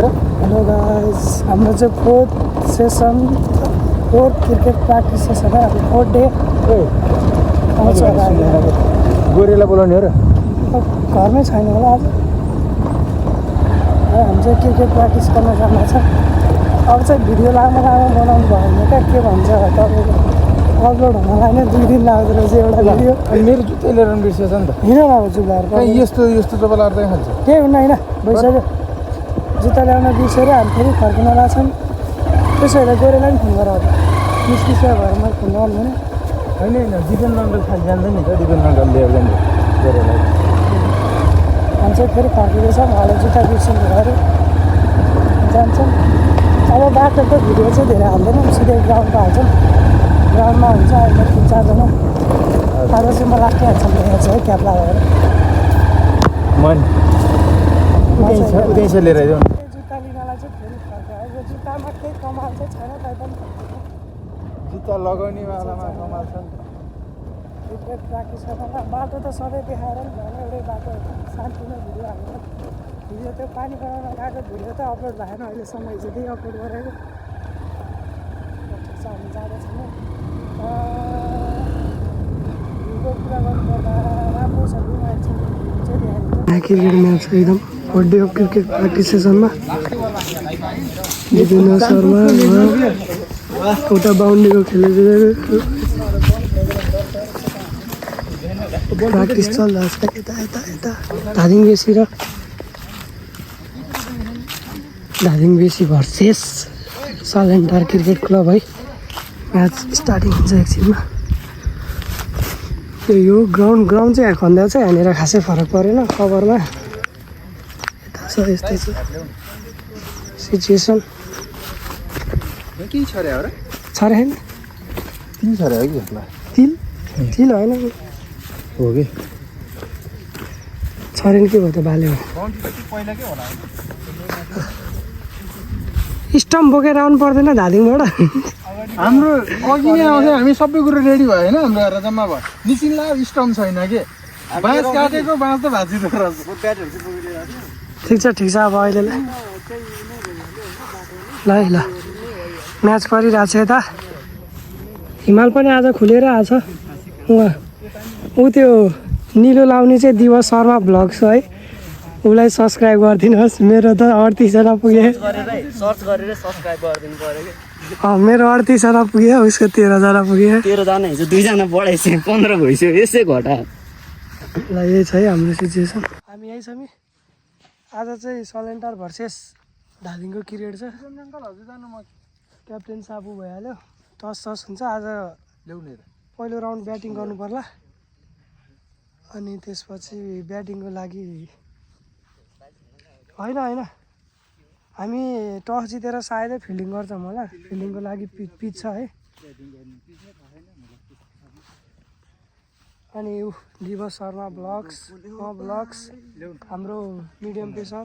Hello guys, हाम्रो चाहिँ fourth cricket practice session है, अब फोर्थ डे आउँछ गोरेलाई बोलाउने हो र घरमै छैन होला आज। हामी चाहिँ क्रिकेट प्र्याक्टिस गर्न जानु छ। अब चाहिँ भिडियो लामो बनाउनु भयो भने के भन्छ तपाईँको अपलोड हुनलाई नै 2 दिन लाग्दो रहेछ एउटा भिडियो। मेरो जुत्ता लिएर बिर्सेछ नि त। हिँड न अब जुत्ताहरू यस्तो तपाईँलाई अर्दै खान्छ केही हुन्न, होइन भइसक्यो। जुत्ता ल्याउन बिर्सेर हामी फेरि फर्किन लाग्छौँ। त्यसो भएर गोरेलाई पनि फोन गर, अब निस्किसक्यो भएर मैले फोन गर्नु भने होइन डिपेन्ड नम्बर खाली जान्दैन नि त, डिपेन्ड नम्बर लिएर जान्छ गोरेलाई। हामी चाहिँ फेरि फर्किँदैछौँ, हलो जुत्ता बिर्सिनु भएर जान्छौँ। अब बाटोको भिडियो चाहिँ धेरै हाल्दैनौँ, सिधै ग्राउन्डमा हाल्छौँ। ग्राउन्डमा हुन्छ अहिले 3-4 जना। आज चाहिँ म लास्टै हाल्छौँ देखेको छ है, क्याप लगाएर उतैछ लिएर जाउँ। जुत्ता लिनलाई चाहिँ फेरि फर्क्यो। यो जुत्तामा केही कमाल चाहिँ छैन, तैपनि जुत्ता लगाउनेवालामा कमाल छ नि त। क्रिकेट प्र्याक्टिस गर्न बाटो त सबै देखाएर नि भएन, एउटै बाटो शान्तिमै भिडियो हाल्नु। भिडियो त्यो पानी बनाउन गएको भिडियो त अपलोड भएन अहिलेसम्म, हिजो त्यही अपलोड गरेको। ठिक छ, हामी जाँदैछौँ। भिडियोको कुरा गर्नुपर्दा राम्रो छ, क्रिकेट म्याच एकदम fourth day of cricket practice सेसनमा जितेन्द्र शर्मा एउटा बााउन्ड्रीको खेलेको प्र्याक्टिस चलिरहेको छ। यता धादिङ बेसी भर्सेस सलेन्डर क्रिकेट क्लब है। म्याच स्टार्टिङ हुन्छ एकछिनमा। यो ग्राउन्ड चाहिँ खन्दा चाहिँ यहाँनिर खासै फरक परेन, कभरमा यता छ, यस्तै छ सिचुएसन। के छ रे हो र छ रे होइन तिल छ रे हो कि तिल होइन हो कि छरेन के भयो त बाल्यो स्टम्प बोकेर आउनु पर्दैन धादिङबाट। हाम्रो अघि नै आउँछ, हामी सबै कुरो रेडी भयो होइन, हाम्रो घर जम्मा भयो। निचिनला स्टम्प छैन के, बाँस काटेको बाँस त भाँचिँदो रहेछ। ठिक छ अब अहिले ल म्याच परिरहेको छ। यता हिमाल पनि आज खुलेर आएको छ। ऊ त्यो निलो लाउने चाहिँ दिवस शर्मा भ्लग्स है, उसलाई सब्सक्राइब गरिदिनुहोस्। मेरो त 38 जना पुगे, मेरो 38 जना पुग्यो, उसको 13 जना पुग्यो। 13 जना हिजो 2 जना बढाइसक्यो, 15 भइसक्यो, यसै घटा ल। यही छ है हाम्रो सिचुएसन। हामी यही छौँ। आज चाहिँ सलेन्डर भर्सेस धादिङको क्रिकेट छ। क्याप्टेन साबु भइहाल्यो, टस हुन्छ आज। पहिलो राउन्ड ब्याटिङ गर्नु पर्ला, अनि त्यसपछि ब्याटिङको लागि होइन हामी टस जितेर सायदै फिल्डिङ गर्छौँ होला। फिल्डिङको लागि पिच छ है। अनि दिवस शर्मा ब्लग्स, हाम्रो मिडियम पेसर,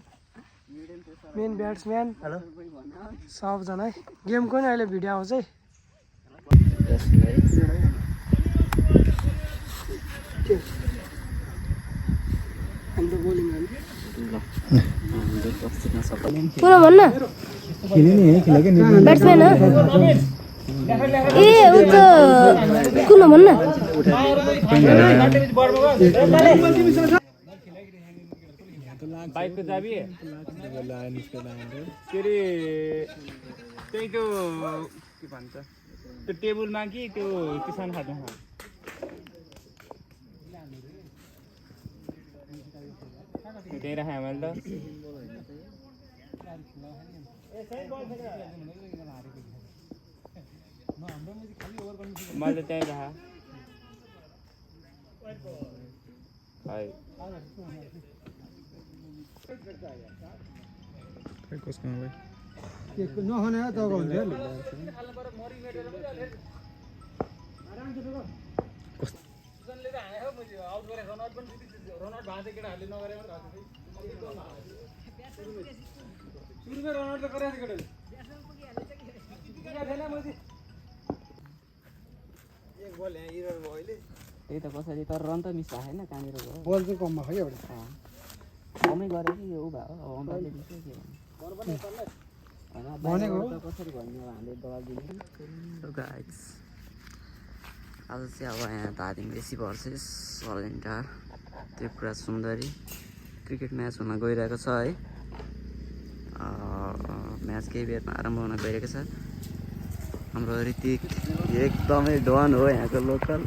मेन ब्याट्सम्यान सबजना है। गेमको नि अहिले भिडियो आउँछ है। हाम्रो बोलिङ पुरा भन्न ब्याट्सम्यान हो ए उ त कुन भन्न बाइकको चाबी के अरे त्यही त्यो के भन्छ त्यो टेबलमा कि त्यो किसान खाँदा त्यही राखेँ मैले त। मैले त्यहीँ राखेँ त्यही त कसरी तर रन त मिस भएन, कहाँनिर भयो बल चाहिँ कममा खै एउटा कमै गरे कि यो भयो अम्पायरले मिस्यो के भन्नु। भनेको गाइस आज चाहिँ अब यहाँ Dhading Besi versus सलेन्टार Tripura Sundari cricket match हुन गइरहेको छ है। म्याच केही बेरमा आरम्भ हुन गइरहेको छ। हाम्रो ऋतिक एकदमै डन हो यहाँको लोकल।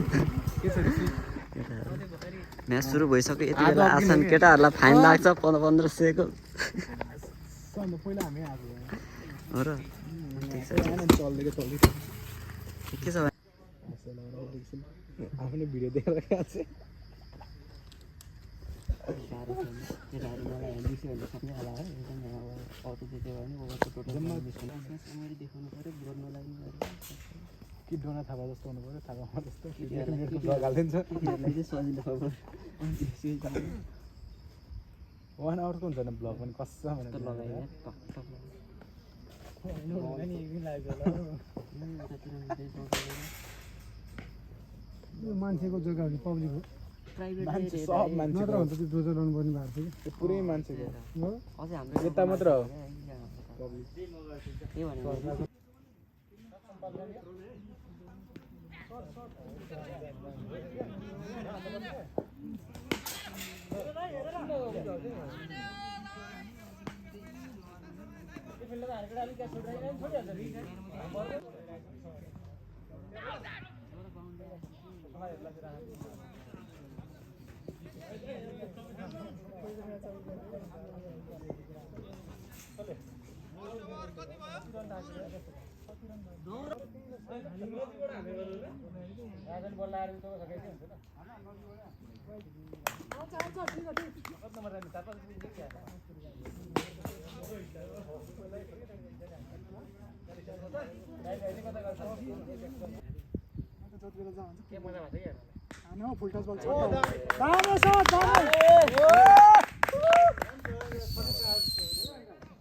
म्याच सुरु भइसक्यो। यति बेला आसान केटाहरूलाई फाइन लाग्छ 1500को हो र ठिक छ के छ आफ्नो भिडियो देखेर खान्छ कि डोना थापा जस्तो हुनु पर्यो थापा जस्तो ब्लग हालिदिन्छ 1 आवरको हुन्छ न ब्लग पनि कसम मान्छेको जग्गा हो कि पब्लिक हो मात्र हुन्छ त्यो डोजर लाउनु पर्ने भएको थियो कि पुरै मान्छेको यता मात्र हो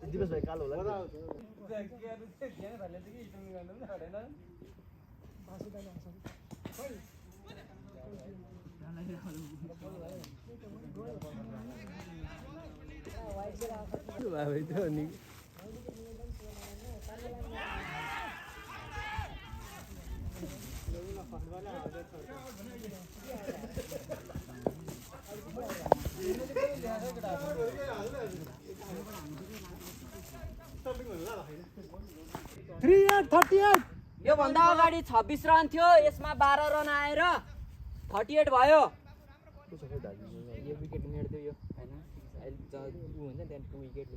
दिवस भाइ कालो होला यो भन्दा अगाडि 26 रन थियो यसमा 12 रन आएर 38 भयो यो विकेट मेट्दियो यो हैन अहिले उ हुन्छ त्यहाँ 2 विकेट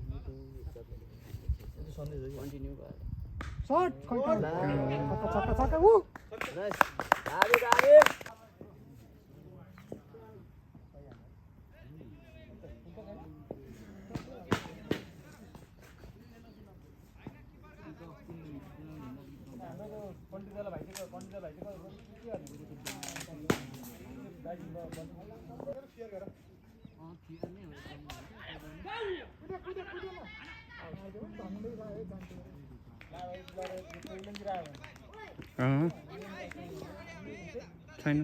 कन्टिन्यू भयो शट छक्का छक्का उ गाडी गाडी छैन